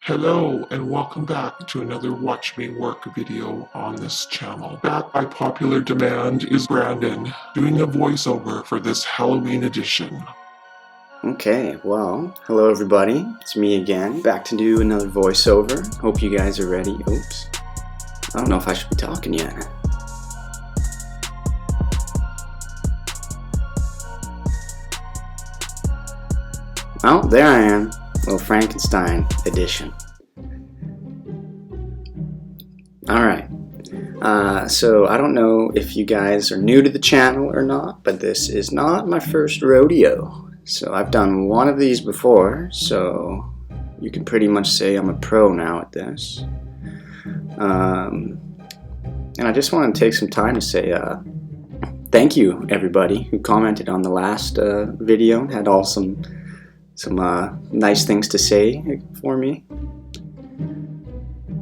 Hello and welcome back to another Watch Me Work video on this channel. Back by popular demand is Brandon doing a voiceover for this Halloween edition. Okay, well, hello everybody, it's me again, back to do another voiceover. Hope you guys are ready. Oops, I don't know if I should be talking yet. Well, there I am, little Frankenstein edition. Alright, so I don't know if you guys are new to the channel or not, but this is not my first rodeo. So I've done one of these before, so you can pretty much say I'm a pro now at this. And I just want to take some time to say thank you everybody who commented on the last video and had all some nice things to say for me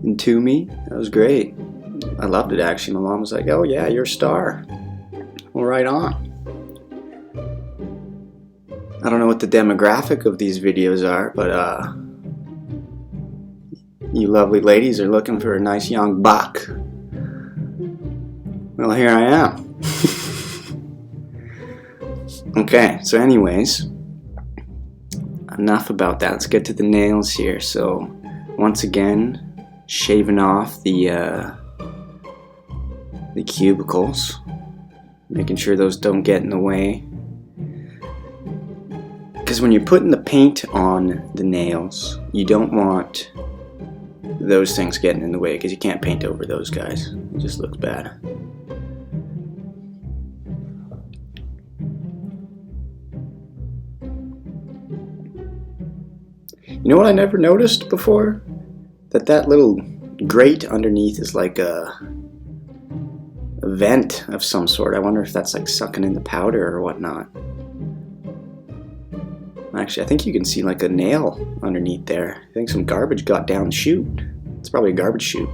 and to me. That was great. I loved it actually. My mom was like, "Oh yeah, you're a star." Well, right on. I don't know what the demographic of these videos are, but you lovely ladies are looking for a nice young buck. Well, here I am. Okay, so anyways, enough about that. Let's get to the nails here. So once again, shaving off the cubicles, making sure those don't get in the way. Because when you're putting the paint on the nails, you don't want those things getting in the way, because you can't paint over those guys. It just looks bad. You know what I never noticed before? That little grate underneath is like a vent of some sort. I wonder if that's like sucking in the powder or whatnot. Actually, I think you can see like a nail underneath there. I think some garbage got down the chute. It's probably a garbage chute.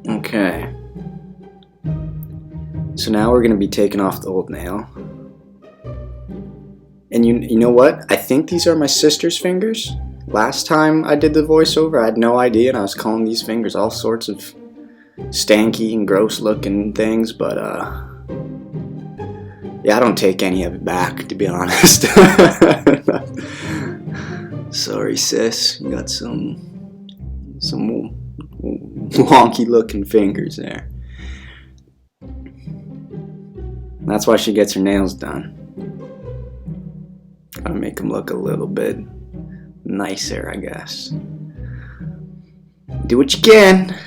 Okay. So now we're going to be taking off the old nail. And you know what? I think these are my sister's fingers. Last time I did the voiceover, I had no idea, and I was calling these fingers all sorts of stanky and gross looking things, but yeah, I don't take any of it back, to be honest. Sorry, sis. You got some wonky looking fingers there. That's why she gets her nails done. Gotta make them look a little bit nicer, I guess. Do what you can.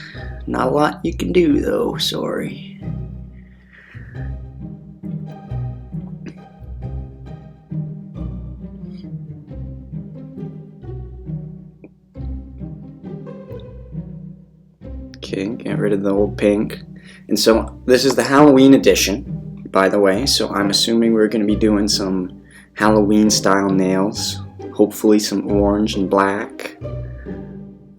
Not a lot you can do, though. Sorry. Okay, get rid of the old pink. And so this is the Halloween edition, by the way. So I'm assuming we're going to be doing some Halloween style nails. Hopefully some orange and black.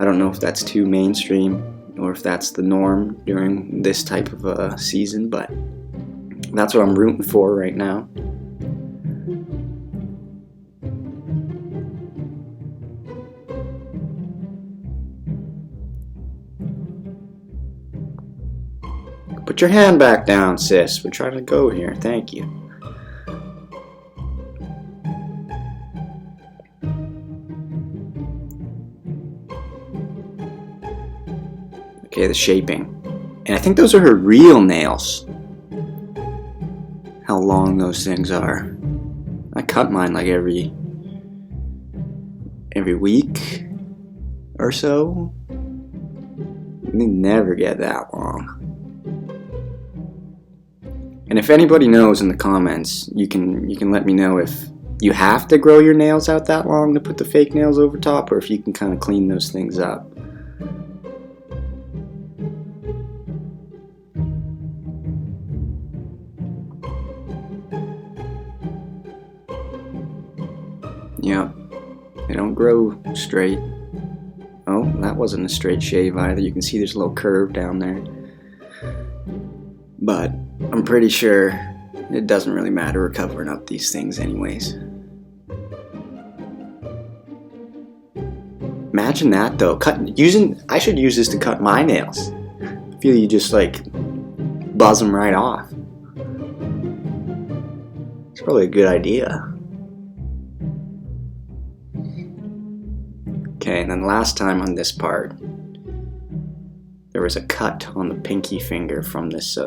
I don't know if that's too mainstream or if that's the norm during this type of a season, but that's what I'm rooting for right now. Put your hand back down, sis. We're trying to go here. Thank you. Okay, the shaping. And I think those are her real nails. How long those things are. I cut mine like every week or so. They never get that long. And if anybody knows in the comments, you can let me know if you have to grow your nails out that long to put the fake nails over top, or if you can kind of clean those things up. Yep, they don't grow straight. Oh, that wasn't a straight shave either. You can see there's a little curve down there. But I'm pretty sure it doesn't really matter. We're covering up these things anyways. Imagine that though. I should use this to cut my nails. I feel you just like buzz them right off. It's probably a good idea. Okay, and then last time on this part, there was a cut on the pinky finger from this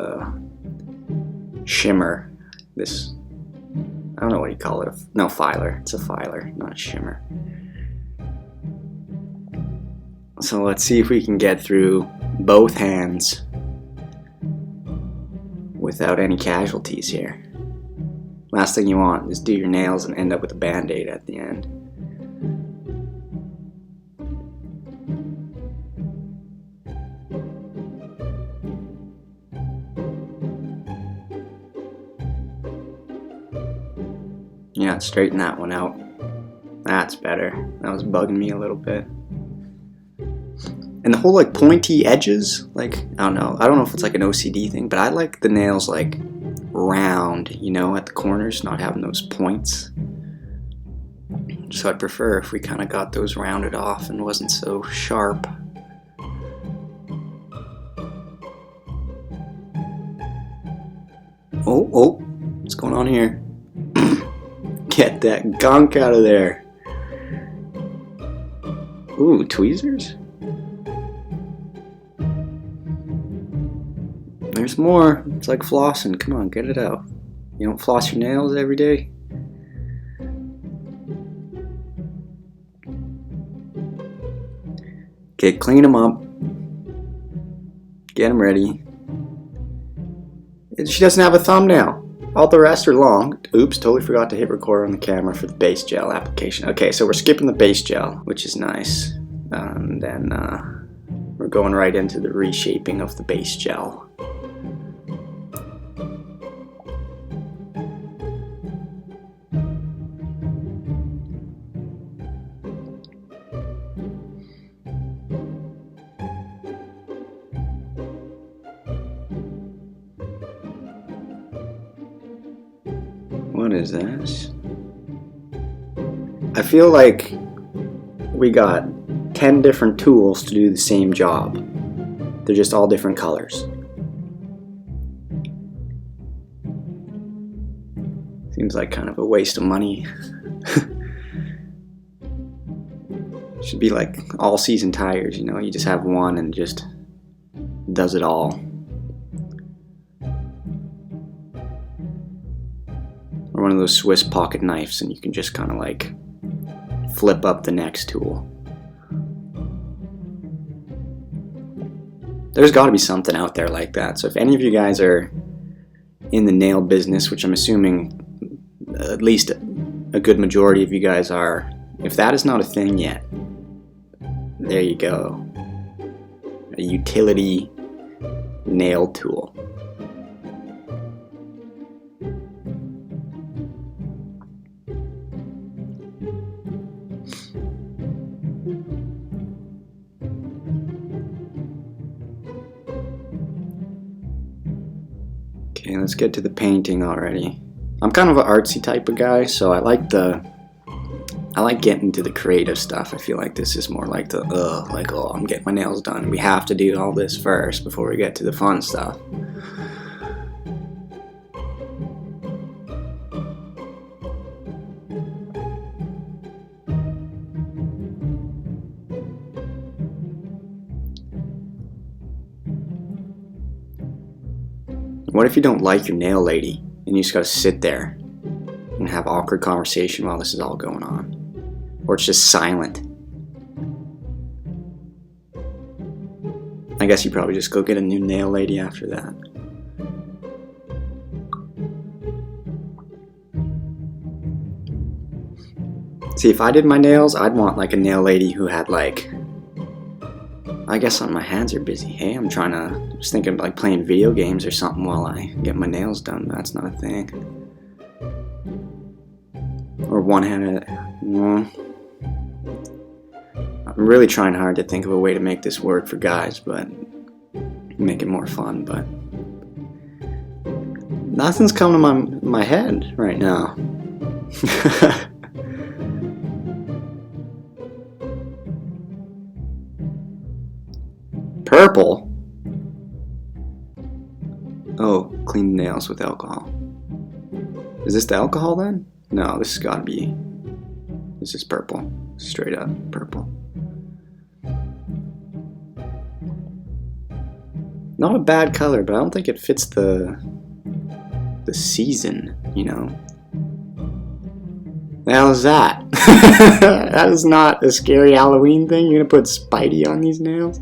shimmer. This, I don't know what you call it. No, filer. It's a filer, not a shimmer. So let's see if we can get through both hands without any casualties here. Last thing you want is do your nails and end up with a band-aid at the end. Yeah, straighten that one out. That's better. That was bugging me a little bit. And the whole like pointy edges, like, I don't know if it's like an OCD thing, but I like the nails like round, you know, at the corners, not having those points. So I'd prefer if we kind of got those rounded off and wasn't so sharp. Oh, what's going on here? Get that gunk out of there. Ooh, tweezers? There's more. It's like flossing. Come on, get it out. You don't floss your nails every day? Okay, clean them up. Get them ready. She doesn't have a thumbnail. All the rest are long. Oops, totally forgot to hit record on the camera for the base gel application. Okay, so we're skipping the base gel, which is nice. And then we're going right into the reshaping of the base gel. What is this? I feel like we got 10 different tools to do the same job. They're just all different colors. Seems like kind of a waste of money. Should be like all season tires, you know, you just have one and just does it all. Or one of those Swiss pocket knives and you can just kind of like flip up the next tool. There's got to be something out there like that. So if any of you guys are in the nail business, which I'm assuming at least a good majority of you guys are, if that is not a thing yet, there you go. A utility nail tool. Okay, let's get to the painting already. I'm kind of an artsy type of guy, so I like getting to the creative stuff. I feel like this is more like oh, I'm getting my nails done. We have to do all this first before we get to the fun stuff. What if you don't like your nail lady and you just gotta sit there and have awkward conversation while this is all going on? Or it's just silent. I guess you probably just go get a new nail lady after that. See, if I did my nails, I'd want like a nail lady who had like, I guess my hands are busy. Hey, I'm just thinking of like playing video games or something while I get my nails done. That's not a thing. Or one-handed. No. I'm really trying hard to think of a way to make this work for guys, but make it more fun. But Nothing's coming to my head right now. Purple? Oh, clean nails with alcohol. Is this the alcohol then? No, this has got to be... This is purple. Straight up purple. Not a bad color, but I don't think it fits the season, you know? The hell is that? That is not a scary Halloween thing. You're gonna put Spidey on these nails?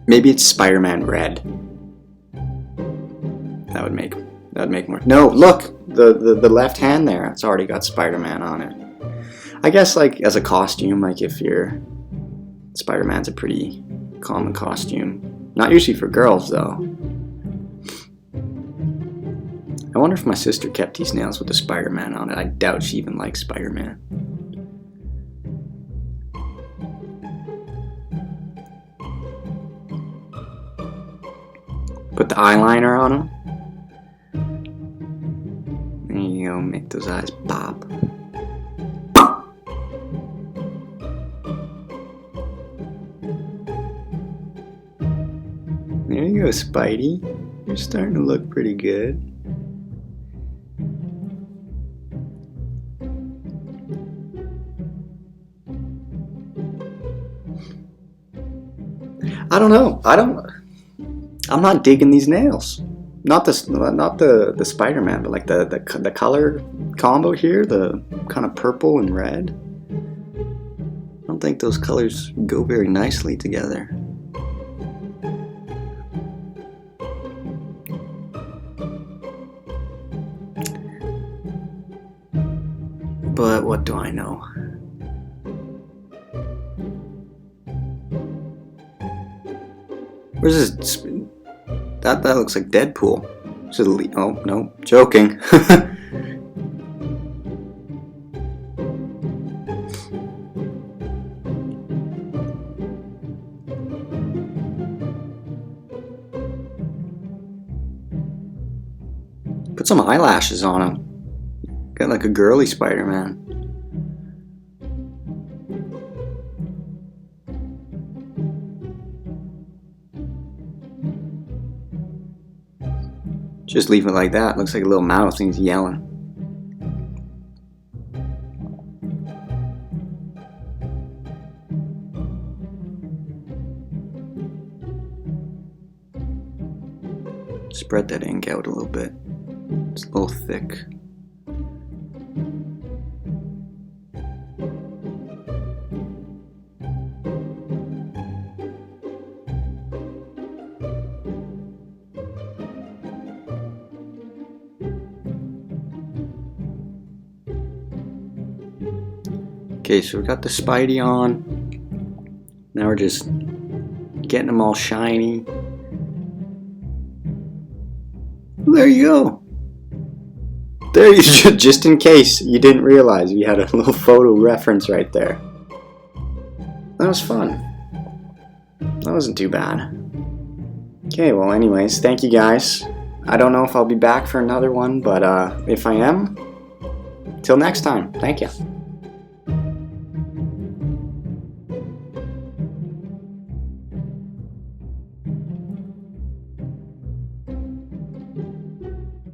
Maybe it's Spider-Man red. That would make more. No, look, the left hand there. It's already got Spider-Man on it. I guess like as a costume, like if you're Spider-Man's a pretty common costume. Not usually for girls though. I wonder if my sister kept these nails with the Spider-Man on it. I doubt she even likes Spider-Man. Put the eyeliner on them. There you go, make those eyes pop. There you go, Spidey. You're starting to look pretty good. I don't know. I'm not digging these nails. Not the Spider-Man, but like the color combo here, the kind of purple and red. I don't think those colors go very nicely together. But what do I know? Where's this? That looks like Deadpool. Oh no, joking. Put some eyelashes on him. Got like a girly Spider-Man. Just leave it like that. Looks like a little mouse and he's yelling. Spread that ink out a little bit. It's a little thick. Okay, so we got the Spidey on. Now we're just getting them all shiny. There you go. There you just in case you didn't realize we had a little photo reference right there. That was fun. That wasn't too bad. Okay, well anyways, thank you guys. I don't know if I'll be back for another one, but if I am, till next time, thank you.